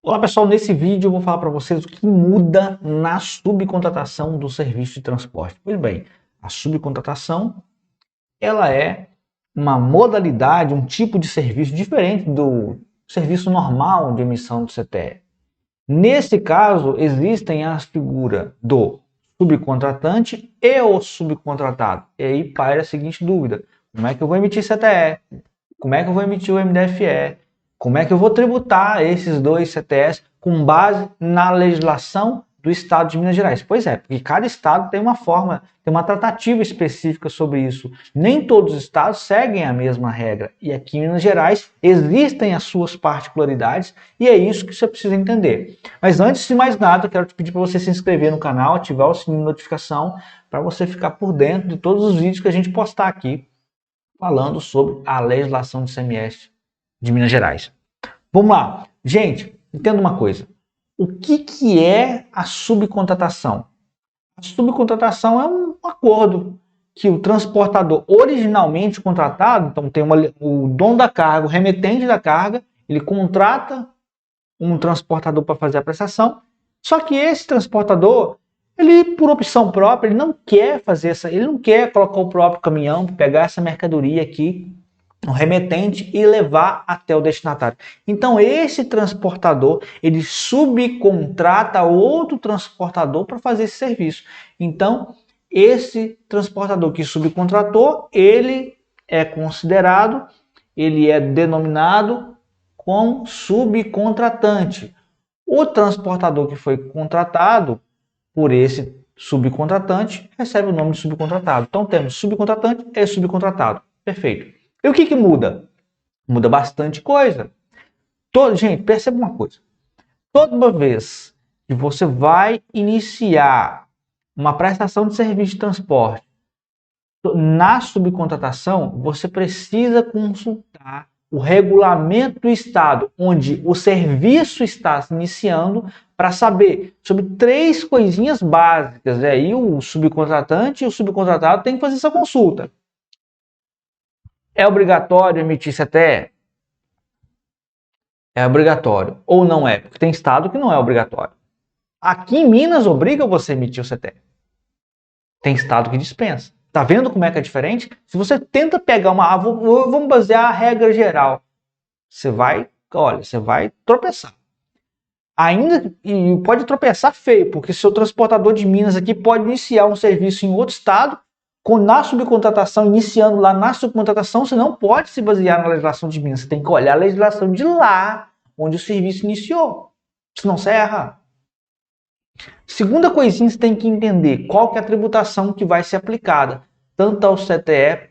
Olá pessoal, nesse vídeo eu vou falar para vocês o que muda na subcontratação do serviço de transporte. Pois bem, a subcontratação ela é uma modalidade, um tipo de serviço diferente do serviço normal de emissão do CTE. Nesse caso, existem as figuras do subcontratante e o subcontratado. E aí paira a seguinte dúvida: como é que eu vou emitir CTE? Como é que eu vou emitir o MDFE? Como é que eu vou tributar esses dois CTS com base na legislação do Estado de Minas Gerais? Pois é, porque cada estado tem uma forma, tem uma tratativa específica sobre isso. Nem todos os estados seguem a mesma regra. E aqui em Minas Gerais existem as suas particularidades e é isso que você precisa entender. Mas antes de mais nada, eu quero te pedir para você se inscrever no canal, ativar o sininho de notificação para você ficar por dentro de todos os vídeos que a gente postar aqui falando sobre a legislação do ICMS de Minas Gerais. Vamos lá. Gente, entenda uma coisa. O que é a subcontratação? A subcontratação é um acordo que o transportador originalmente contratado, então tem o dono da carga, o remetente da carga, ele contrata um transportador para fazer a prestação, só que esse transportador, ele por opção própria, ele não quer fazer ele não quer colocar o próprio caminhão, pegar essa mercadoria aqui, o remetente e levar até o destinatário. Então esse transportador, ele subcontrata outro transportador para fazer esse serviço. Então esse transportador que subcontratou, ele é considerado, ele é denominado como subcontratante. O transportador que foi contratado por esse subcontratante recebe o nome de subcontratado. Então temos subcontratante e subcontratado. Perfeito. E o que muda? Muda bastante coisa. Gente, perceba uma coisa. Toda vez que você vai iniciar uma prestação de serviço de transporte na subcontratação, você precisa consultar o regulamento do estado onde o serviço está se iniciando para saber sobre 3 coisinhas básicas. E aí o subcontratante e o subcontratado têm que fazer essa consulta. É obrigatório emitir CTE? É obrigatório. Ou não é? Porque tem estado que não é obrigatório. Aqui em Minas obriga você a emitir o CTE. Tem estado que dispensa. Tá vendo como é que é diferente? Se você tenta pegar vamos basear a regra geral. Você vai tropeçar. Ainda, e pode tropeçar feio, porque seu transportador de Minas aqui pode iniciar um serviço em outro estado, na subcontratação, iniciando lá na subcontratação, você não pode se basear na legislação de Minas. Você tem que olhar a legislação de lá, onde o serviço iniciou. Senão você erra. Segunda coisinha, você tem que entender qual que é a tributação que vai ser aplicada, tanto ao CTE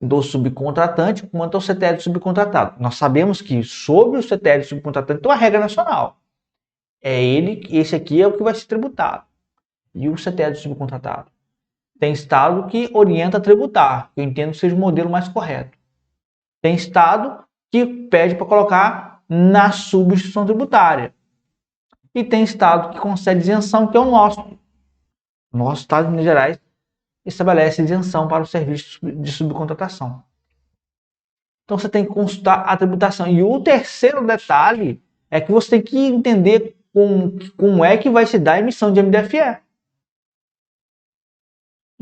do subcontratante quanto ao CTE do subcontratado. Nós sabemos que sobre o CTE do subcontratante tem uma regra nacional. Esse aqui é o que vai ser tributado. E o CTE do subcontratado? Tem estado que orienta a tributar, que eu entendo que seja o modelo mais correto. Tem estado que pede para colocar na substituição tributária. E tem estado que concede isenção, que é o nosso. O nosso estado de Minas Gerais estabelece isenção para o serviço de subcontratação. Então você tem que consultar a tributação. E o terceiro detalhe é que você tem que entender como é que vai se dar a emissão de MDFE.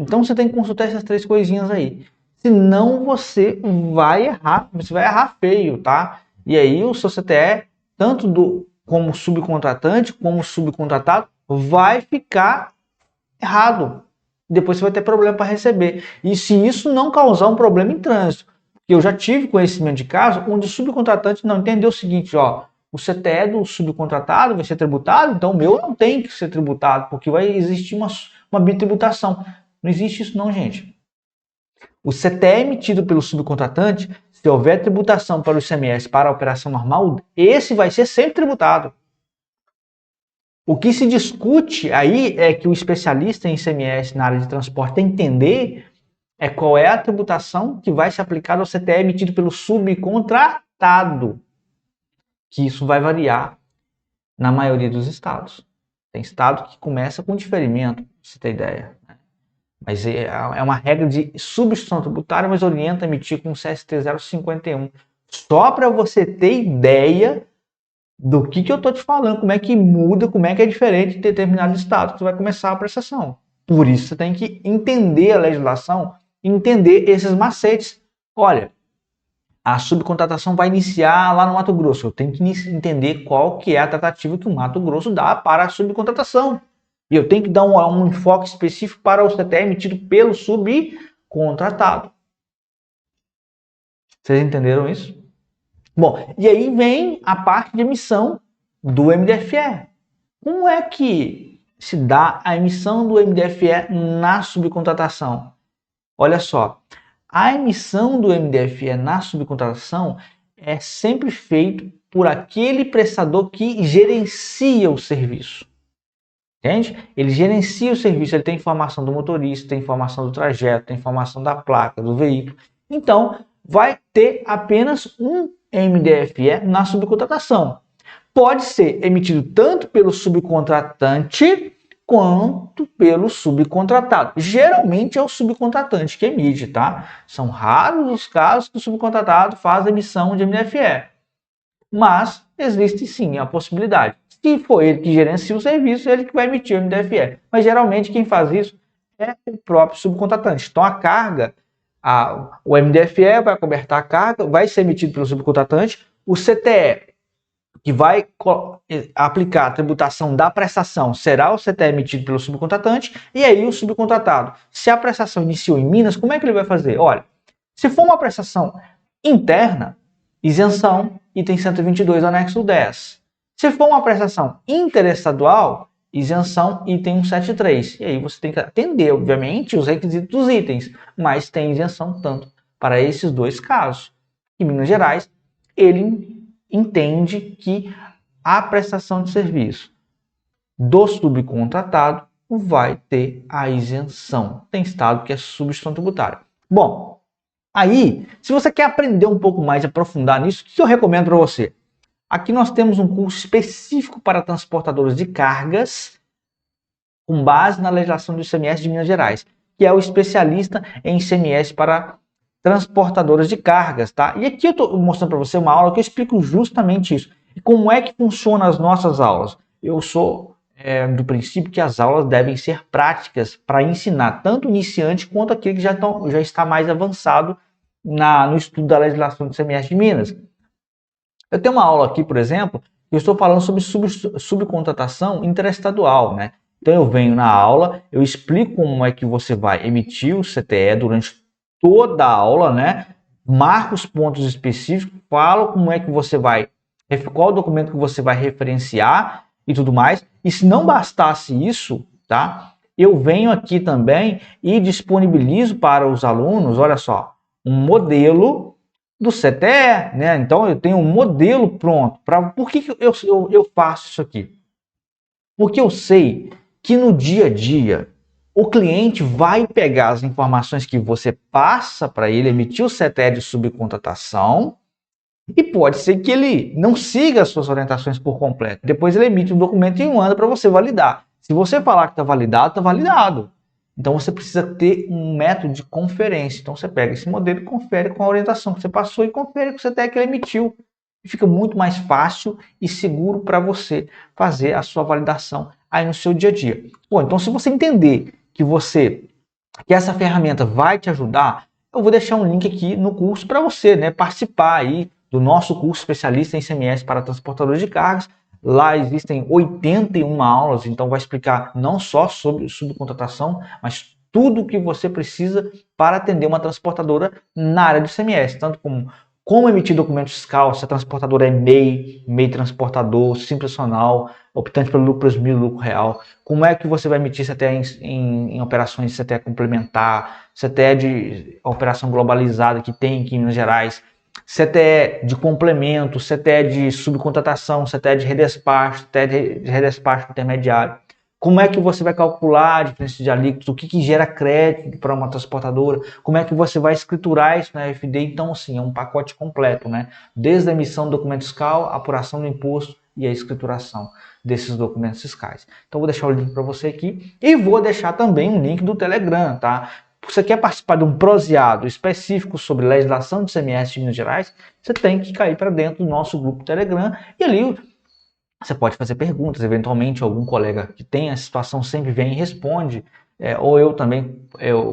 Então você tem que consultar essas 3 coisinhas aí. Senão você vai errar feio, tá? E aí o seu CTE, tanto como subcontratante como subcontratado, vai ficar errado. Depois você vai ter problema para receber. E se isso não causar um problema em trânsito, eu já tive conhecimento de caso onde o subcontratante não entendeu o seguinte, ó, o CTE do subcontratado vai ser tributado, então o meu não tem que ser tributado, porque vai existir uma bitributação. Não existe isso não, gente. O CTE emitido pelo subcontratante, se houver tributação para o ICMS para a operação normal, esse vai ser sempre tributado. O que se discute aí é que o especialista em ICMS na área de transporte tem que entender qual é a tributação que vai ser aplicada ao CTE emitido pelo subcontratado. Que isso vai variar na maioria dos estados. Tem estado que começa com diferimento, pra você ter ideia. Mas é uma regra de substituição tributária, mas orienta a emitir com CST 051. Só para você ter ideia do que eu estou te falando, como é que muda, como é que é diferente de determinado estado que você vai começar a prestação. Por isso você tem que entender a legislação, entender esses macetes. Olha, a subcontratação vai iniciar lá no Mato Grosso. Eu tenho que entender qual que é a tratativa que o Mato Grosso dá para a subcontratação. E eu tenho que dar um enfoque específico para o CTE emitido pelo subcontratado. Vocês entenderam isso? Bom, e aí vem a parte de emissão do MDFE. Como é que se dá a emissão do MDFE na subcontratação? Olha só, a emissão do MDFE na subcontratação é sempre feito por aquele prestador que gerencia o serviço. Entende? Ele gerencia o serviço, ele tem informação do motorista, tem informação do trajeto, tem informação da placa, do veículo. Então, vai ter apenas um MDFE na subcontratação. Pode ser emitido tanto pelo subcontratante quanto pelo subcontratado. Geralmente é o subcontratante que emite, tá? São raros os casos que o subcontratado faz a emissão de MDFE. Mas existe sim a possibilidade. Se for ele que gerencia o serviço, ele que vai emitir o MDFE. Mas geralmente quem faz isso é o próprio subcontratante. Então a carga, o MDFE vai cobertar a carga, vai ser emitido pelo subcontratante. O CTE, que vai aplicar a tributação da prestação, será o CTE emitido pelo subcontratante, e aí o subcontratado. Se a prestação iniciou em Minas, como é que ele vai fazer? Olha, se for uma prestação interna, isenção, item 122, anexo 10. Se for uma prestação interestadual, isenção, item 173. E aí você tem que atender, obviamente, os requisitos dos itens, mas tem isenção tanto para esses dois casos. Em Minas Gerais, ele entende que a prestação de serviço do subcontratado vai ter a isenção. Tem estado que é substituição tributária. Bom, aí, se você quer aprender um pouco mais, aprofundar nisso, o que eu recomendo para você? Aqui nós temos um curso específico para transportadores de cargas, com base na legislação do ICMS de Minas Gerais, que é o especialista em ICMS para transportadoras de cargas, tá? E aqui eu estou mostrando para você uma aula que eu explico justamente isso. E como é que funcionam as nossas aulas? Eu sou do princípio que as aulas devem ser práticas para ensinar tanto o iniciante quanto aquele que já está mais avançado no estudo da legislação do ICMS de Minas. Eu tenho uma aula aqui, por exemplo, que eu estou falando sobre subcontratação interestadual, né? Então eu venho na aula, eu explico como é que você vai emitir o CTE durante toda a aula, né? Marco os pontos específicos, falo como é que você vai, qual documento que você vai referenciar e tudo mais. E se não bastasse isso, tá? Eu venho aqui também e disponibilizo para os alunos, olha só, um modelo do CTE, né? Então eu tenho um modelo pronto. Por que eu faço isso aqui? Porque eu sei que no dia a dia o cliente vai pegar as informações que você passa para ele, emitir o CTE de subcontratação, e pode ser que ele não siga as suas orientações por completo. Depois ele emite um documento e manda para você validar. Se você falar que está validado, está validado. Então você precisa ter um método de conferência. Então você pega esse modelo e confere com a orientação que você passou e confere com o CTE que ele emitiu. E fica muito mais fácil e seguro para você fazer a sua validação aí no seu dia a dia. Bom, então se você entender que essa ferramenta vai te ajudar, eu vou deixar um link aqui no curso para você, né, participar aí do nosso curso especialista em ICMS para transportadores de cargas. Lá existem 81 aulas, então vai explicar não só sobre subcontratação, mas tudo o que você precisa para atender uma transportadora na área do ICMS, tanto como emitir documento fiscal, se a transportadora é MEI transportador, simples nacional, optante pelo lucro presumido, lucro real, como é que você vai emitir CTE em operações de CTE complementar, CTE de operação globalizada que tem aqui em Minas Gerais, CTE de complemento, CTE de subcontratação, CTE de redespacho, CTE de redespacho intermediário. Como é que você vai calcular a diferença de alíquotas, o que gera crédito para uma transportadora, como é que você vai escriturar isso na FD. Então, assim, é um pacote completo, né? Desde a emissão do documento fiscal, a apuração do imposto e a escrituração desses documentos fiscais. Então, vou deixar o link para você aqui e vou deixar também um link do Telegram, tá? Você quer participar de um proseado específico sobre legislação de ICMS de Minas Gerais, você tem que cair para dentro do nosso grupo Telegram e ali Você pode fazer perguntas, eventualmente algum colega que tem a situação sempre vem e responde, ou eu também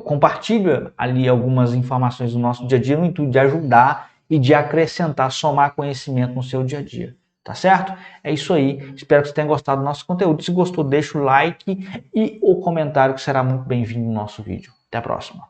compartilho ali algumas informações do nosso dia a dia no intuito de ajudar e de acrescentar, somar conhecimento no seu dia a dia. Tá certo? É isso aí. Espero que você tenha gostado do nosso conteúdo. Se gostou, deixa o like e o comentário que será muito bem-vindo no nosso vídeo. Até a próxima.